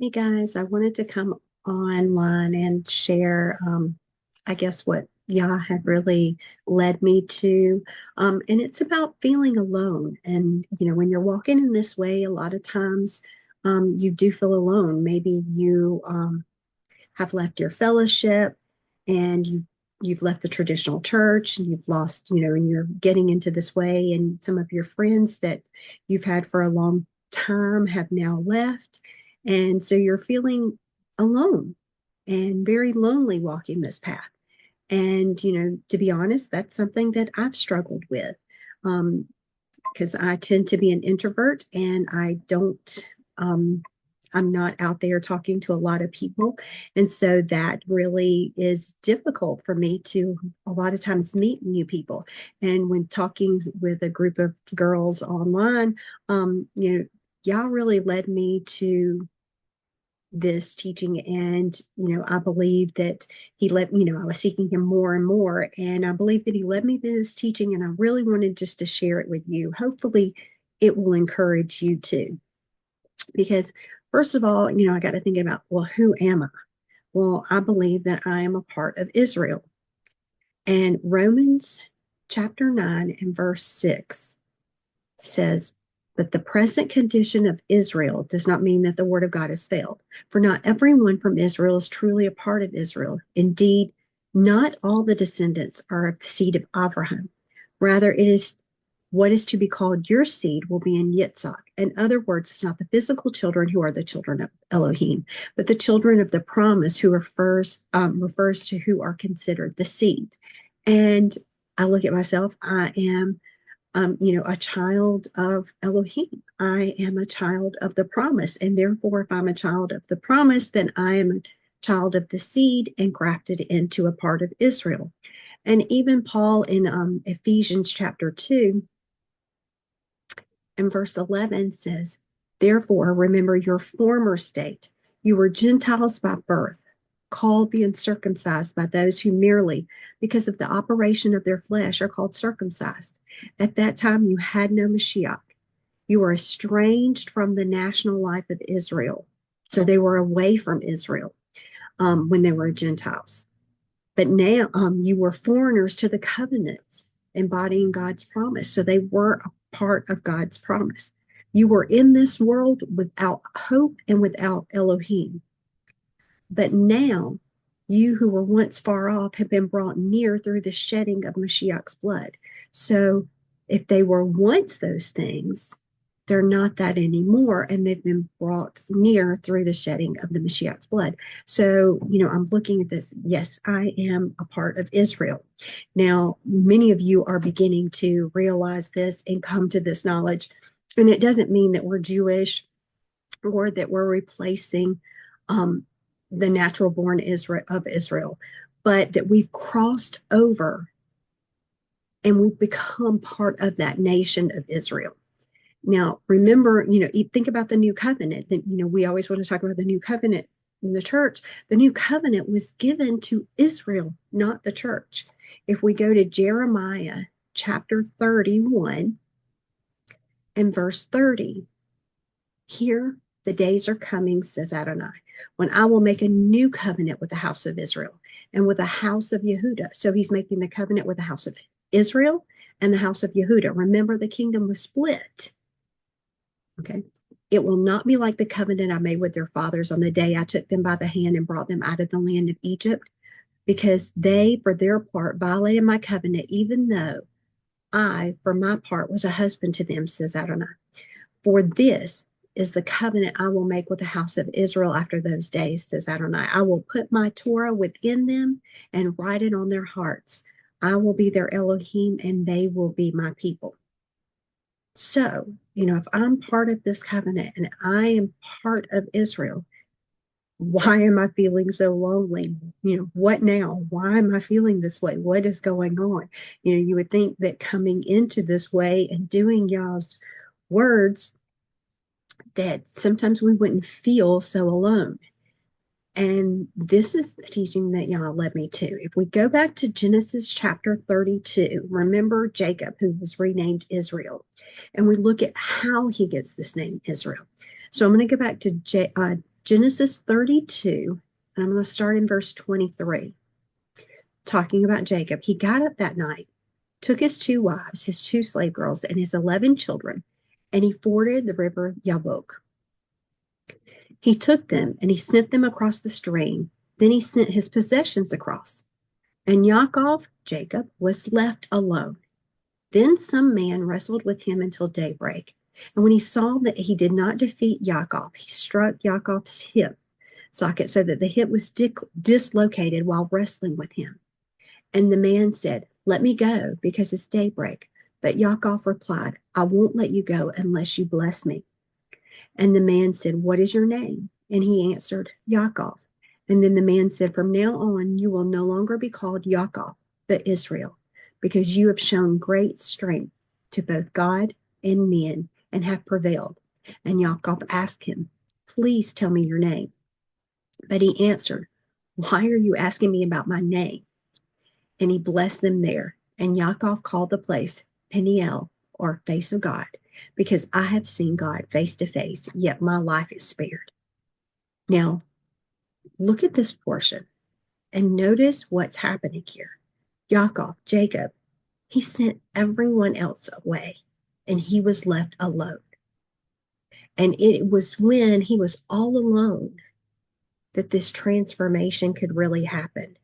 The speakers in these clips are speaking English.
Hey guys, I wanted to come online and share, I guess, what Yah had really led me to. And it's about feeling alone. And, when you're walking in this way, a lot of times you do feel alone. Maybe you have left your fellowship and you've left the traditional church and you've lost, and you're getting into this way, and some of your friends that you've had for a long time have now left. And so you're feeling alone and very lonely walking this path. And, to be honest, that's something that I've struggled with. Um, because I tend to be an introvert and I don't, I'm not out there talking to a lot of people. And so that really is difficult for me to a lot of times meet new people. And when talking with a group of girls online, y'all really led me to this teaching. And I believe that he let I was seeking him more and more, and I believe that he led me to this teaching, and I really wanted just to share it with you. Hopefully it will encourage you too, because first of all, I got to thinking about, well, who am I? Well, I believe that I am a part of Israel. And Romans chapter 9 and verse 6 says, but the present condition of Israel does not mean that the word of God has failed. For not everyone from Israel is truly a part of Israel. Indeed, not all the descendants are of the seed of Abraham. Rather, it is what is to be called your seed will be in Yitzhak. In other words, it's not the physical children who are the children of Elohim, but the children of the promise, who refers to who are considered the seed. And I look at myself, I am a child of Elohim. I am a child of the promise. And therefore, if I'm a child of the promise, then I am a child of the seed and grafted into a part of Israel. And even Paul in Ephesians chapter 2 and verse 11 says, therefore, remember your former state. You were Gentiles by birth, called the uncircumcised by those who merely, because of the operation of their flesh, are called circumcised. At that time, you had no Mashiach. You were estranged from the national life of Israel. So they were away from Israel when they were Gentiles. But now you were foreigners to the covenants, embodying God's promise. So they were a part of God's promise. You were in this world without hope and without Elohim. But now you who were once far off have been brought near through the shedding of Mashiach's blood. So if they were once those things, they're not that anymore, and they've been brought near through the shedding of the Mashiach's blood. So, I'm looking at this. Yes, I am a part of Israel. Now, many of you are beginning to realize this and come to this knowledge. And it doesn't mean that we're Jewish or that we're replacing um, the natural born Israel, but that we've crossed over and we've become part of that nation of Israel. Now, remember, think about the new covenant. That we always want to talk about the new covenant in the church. The new covenant was given to Israel, not the church. If we go to Jeremiah chapter 31 and verse 30, here the days are coming, says Adonai, when I will make a new covenant with the house of Israel and with the house of Yehuda. So he's making the covenant with the house of Israel and the house of Yehuda. Remember, the kingdom was split. Okay. It will not be like the covenant I made with their fathers on the day I took them by the hand and brought them out of the land of Egypt, because they, for their part, violated my covenant, even though I, for my part, was a husband to them, says Adonai. For this is the covenant I will make with the house of Israel after those days, says Adonai. I will put my Torah within them and write it on their hearts. I will be their Elohim and they will be my people. So, if I'm part of this covenant and I am part of Israel, why am I feeling so lonely? What now? Why am I feeling this way? What is going on? You would think that coming into this way and doing y'all's words, that sometimes we wouldn't feel so alone. And this is the teaching that y'all led me to. If we go back to Genesis chapter 32, remember Jacob, who was renamed Israel, and we look at how he gets this name Israel. So I'm going to go back to Genesis 32, and I'm going to start in verse 23, talking about Jacob. He got up that night, took his 2 wives, his 2 slave girls, and his 11 children, and he forded the river Yabok. He took them and he sent them across the stream. Then he sent his possessions across. And Yaakov, Jacob, was left alone. Then some man wrestled with him until daybreak. And when he saw that he did not defeat Yaakov, he struck Yaakov's hip socket so that the hip was dislocated while wrestling with him. And the man said, "Let me go, because it's daybreak." But Yaakov replied, "I won't let you go unless you bless me." And the man said, "What is your name?" And he answered, "Yaakov." And then the man said, "From now on, you will no longer be called Yaakov, but Israel, because you have shown great strength to both God and men and have prevailed." And Yaakov asked him, "Please tell me your name." But he answered, "Why are you asking me about my name?" And he blessed them there. And Yaakov called the place Peniel, or face of God, because I have seen God face to face, yet my life is spared. Now, look at this portion and notice what's happening here. Yaakov, Jacob, he sent everyone else away and he was left alone. And it was when he was all alone that this transformation could really happen.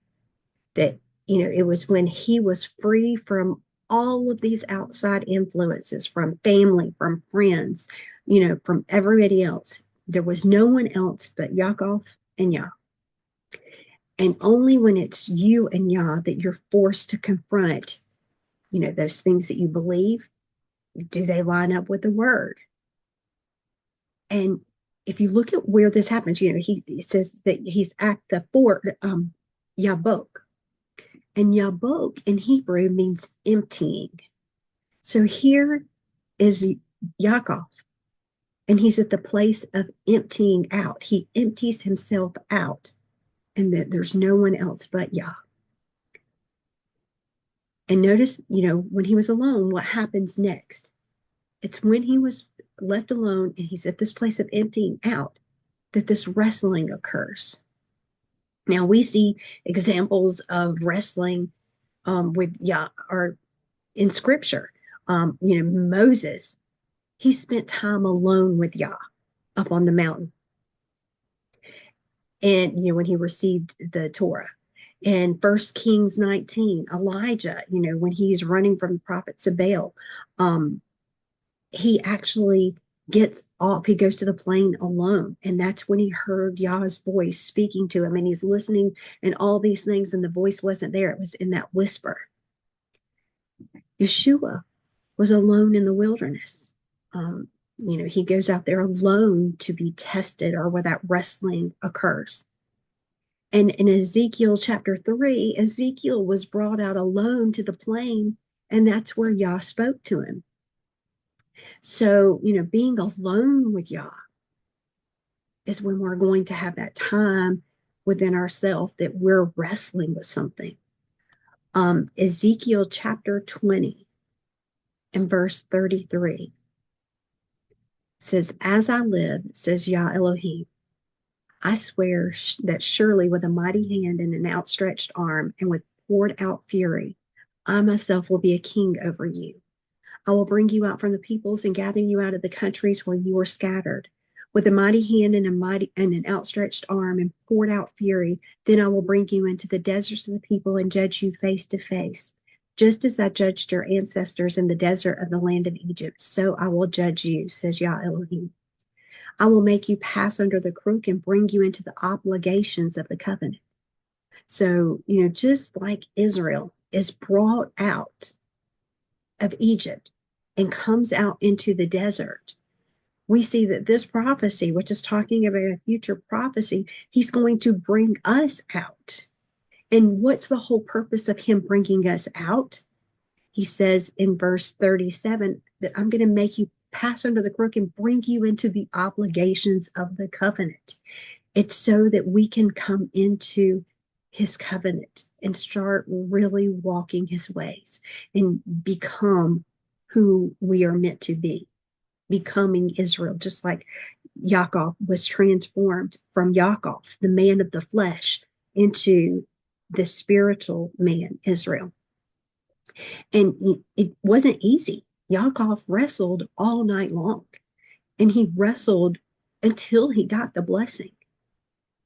That, it was when he was free from all of these outside influences, from family, from friends, from everybody else. There was no one else but Yaakov and Yah. And only when it's you and Yah that you're forced to confront, those things that you believe, do they line up with the word? And if you look at where this happens, he says that he's at the fort, Yabok. And Yabok in Hebrew means emptying. So here is Yaakov, and he's at the place of emptying out. He empties himself out, and that there's no one else but Yah. And notice, when he was alone, what happens next? It's when he was left alone and he's at this place of emptying out that this wrestling occurs. Now we see examples of wrestling with Yah, or in Scripture. Moses, he spent time alone with Yah up on the mountain, and when he received the Torah. And 1 Kings 19, Elijah, when he's running from the prophets of Baal, he actually gets off. He goes to the plain alone, and that's when he heard Yah's voice speaking to him, and he's listening and all these things, and the voice wasn't there. It was in that whisper. Yeshua was alone in the wilderness. He goes out there alone to be tested, or where that wrestling occurs. And in Ezekiel chapter 3, Ezekiel was brought out alone to the plain, and that's where Yah spoke to him. So, being alone with Yah is when we're going to have that time within ourselves that we're wrestling with something. Ezekiel chapter 20 and verse 33 says, "As I live, says Yah Elohim, I swear that surely with a mighty hand and an outstretched arm and with poured out fury, I myself will be a king over you. I will bring you out from the peoples and gather you out of the countries where you were scattered. With a mighty hand and an outstretched arm and poured out fury, then I will bring you into the deserts of the people and judge you face to face. Just as I judged your ancestors in the desert of the land of Egypt, so I will judge you, says Yah Elohim. I will make you pass under the crook and bring you into the obligations of the covenant." So, just like Israel is brought out of Egypt and comes out into the desert, we see that this prophecy, which is talking about a future prophecy, he's going to bring us out. And what's the whole purpose of him bringing us out? He says in verse 37 that I'm going to make you pass under the crook and bring you into the obligations of the covenant. It's so that we can come into his covenant and start really walking his ways and become who we are meant to be, becoming Israel, just like Yaakov was transformed from Yaakov, the man of the flesh, into the spiritual man, Israel. And it wasn't easy. Yaakov wrestled all night long, and he wrestled until he got the blessing.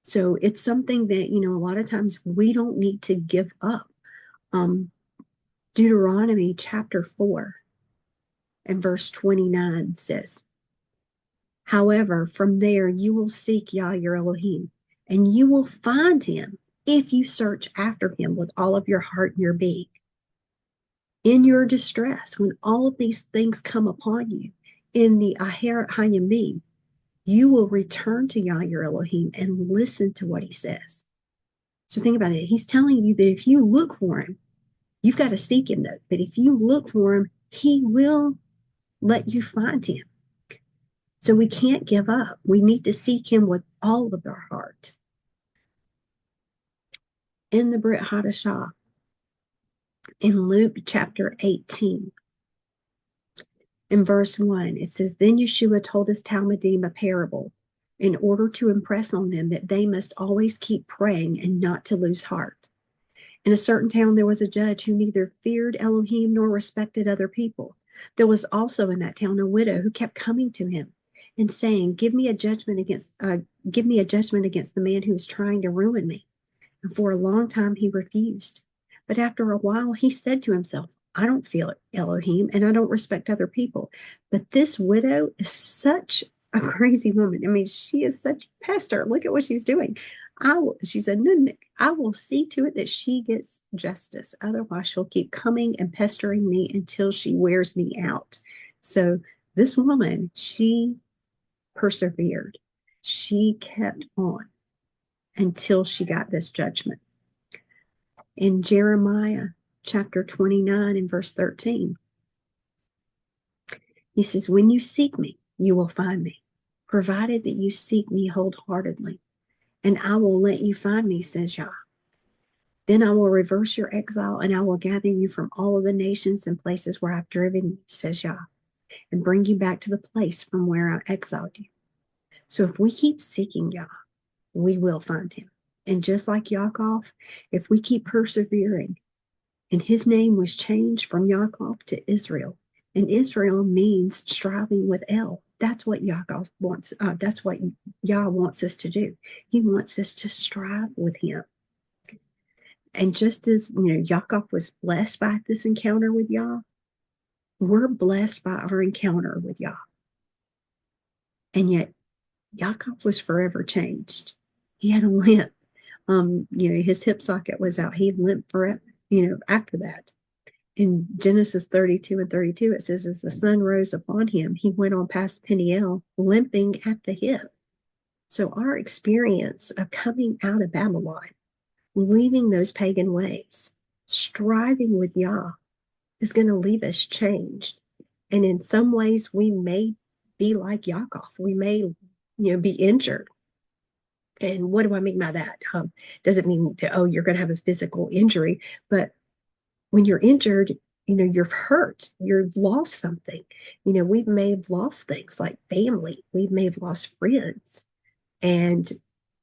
So it's something that, a lot of times we don't need to give up. Deuteronomy chapter 4 and verse 29 says, however, from there you will seek Yah your Elohim, and you will find him if you search after him with all of your heart and your being. In your distress, when all of these things come upon you, in the Aheret Hayamim, you will return to Yah your Elohim and listen to what he says. So think about it. He's telling you that if you look for him, you've got to seek him though. But if you look for him, he will let you find him. So we can't give up. We need to seek him with all of our heart. In the Brit Hadashah, in Luke chapter 18, in verse 1, it says, then Yeshua told his Talmudim a parable in order to impress on them that they must always keep praying and not to lose heart. In a certain town, there was a judge who neither feared Elohim nor respected other people. There was also in that town a widow who kept coming to him and saying, give me a judgment against the man who is trying to ruin me. And for a long time he refused. But after a while he said to himself, I don't feel Elohim and I don't respect other people. But this widow is such a crazy woman. I mean, she is such a pester. Look at what she's doing. She's a nunnik. I will see to it that she gets justice. Otherwise, she'll keep coming and pestering me until she wears me out. So this woman, she persevered. She kept on until she got this judgment. In Jeremiah chapter 29 and verse 13, he says, when you seek me, you will find me, provided that you seek me wholeheartedly, and I will let you find me, says Yah. Then I will reverse your exile, and I will gather you from all of the nations and places where I've driven you, says Yah, and bring you back to the place from where I exiled you. So if we keep seeking Yah, we will find him. And just like Yaakov, if we keep persevering, and his name was changed from Yaakov to Israel, and Israel means striving with El. That's what Yaakov wants. That's what Yah wants us to do. He wants us to strive with him. And just as Yaakov was blessed by this encounter with Yah, we're blessed by our encounter with Yah. And yet Yaakov was forever changed. He had a limp. His hip socket was out. He limped forever, after that. In Genesis 32 and 32, it says, as the sun rose upon him, he went on past Peniel, limping at the hip. So our experience of coming out of Babylon, leaving those pagan ways, striving with Yah, is going to leave us changed. And in some ways, we may be like Yaakov. We may, be injured. And what do I mean by that? Doesn't mean, you're going to have a physical injury, but when you're injured, you're hurt, you've lost something. We may have lost things like family. We may have lost friends. And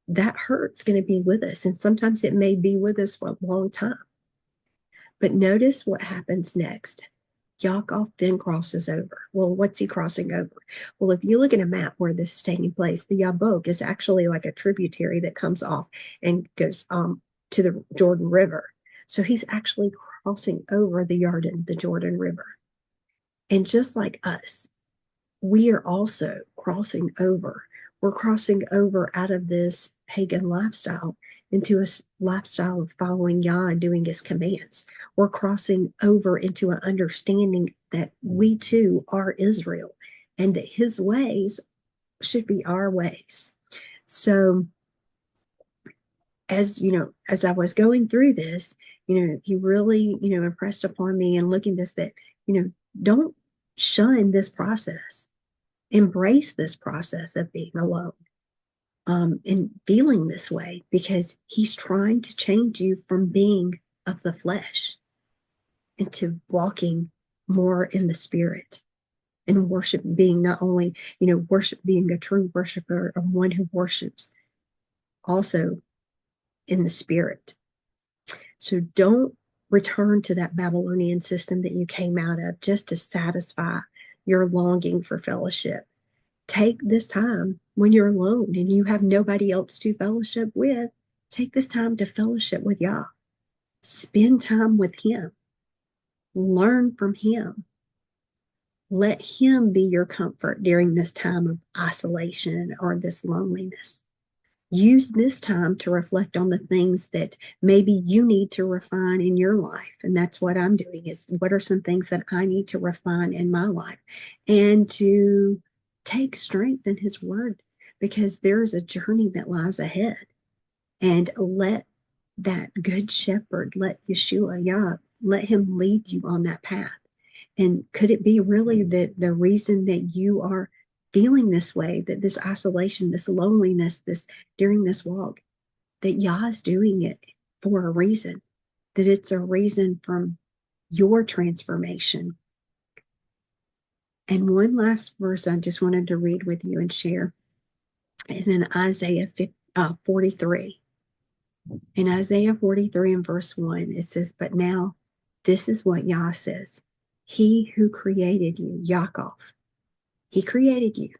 that hurt's going to be with us. And sometimes it may be with us for a long time. But notice what happens next. Yaakov then crosses over. Well, what's he crossing over? Well, if you look at a map where this is taking place, the Yabok is actually like a tributary that comes off and goes to the Jordan River. So he's actually crossing over the Jordan River. And just like us, we are also crossing over. We're crossing over out of this pagan lifestyle into a lifestyle of following Yah and doing his commands. We're crossing over into an understanding that we too are Israel and that his ways should be our ways. So as I was going through this, he really, impressed upon me and looking this that, don't shun this process. Embrace this process of being alone and feeling this way, because he's trying to change you from being of the flesh into walking more in the spirit. and worship being not only, worship being a true worshiper of one who worships also in the spirit. So don't return to that Babylonian system that you came out of just to satisfy your longing for fellowship. Take this time when you're alone and you have nobody else to fellowship with. Take this time to fellowship with Yah. Spend time with Him. Learn from Him. Let Him be your comfort during this time of isolation or this loneliness. Use this time to reflect on the things that maybe you need to refine in your life. And that's what I'm doing, is what are some things that I need to refine in my life, and to take strength in His word, because there's a journey that lies ahead. And let that good shepherd, let Yeshua, Yah, let Him lead you on that path. And could it be really that the reason that you are feeling this way, that this isolation, this loneliness, this during this walk, that Yah is doing it for a reason, that it's a reason from your transformation. And one last verse I just wanted to read with you and share is in Isaiah 43. In Isaiah 43 and verse 1, it says, "But now this is what Yah says. He who created you, Yaakov, He created you.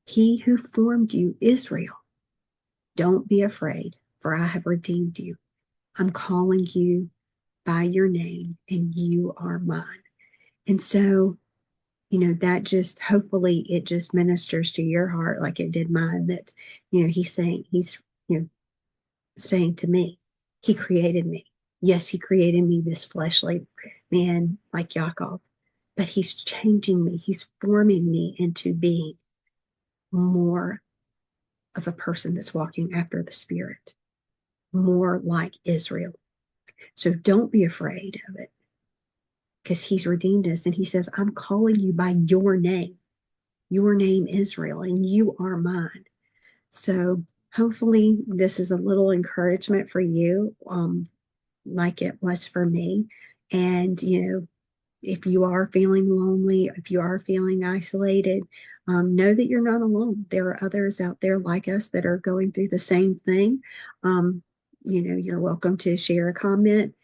He who formed you, Israel. Don't be afraid, for I have redeemed you. I'm calling you by your name, and you are mine." And so, that just, hopefully it just ministers to your heart like it did mine, that, he's saying to me, He created me. Yes, He created me, this fleshly man like Yaakov, but He's changing me. He's forming me into being more of a person that's walking after the Spirit, more like Israel. So don't be afraid of it, because He's redeemed us. And He says, I'm calling you by your name Israel, and you are mine. So hopefully this is a little encouragement for you, like it was for me. And, if you are feeling lonely, if you are feeling isolated, know that you're not alone. There are others out there like us that are going through the same thing. You're welcome to share a comment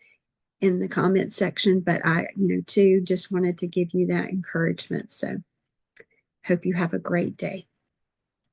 in the comment section, but I, too, just wanted to give you that encouragement. So hope you have a great day.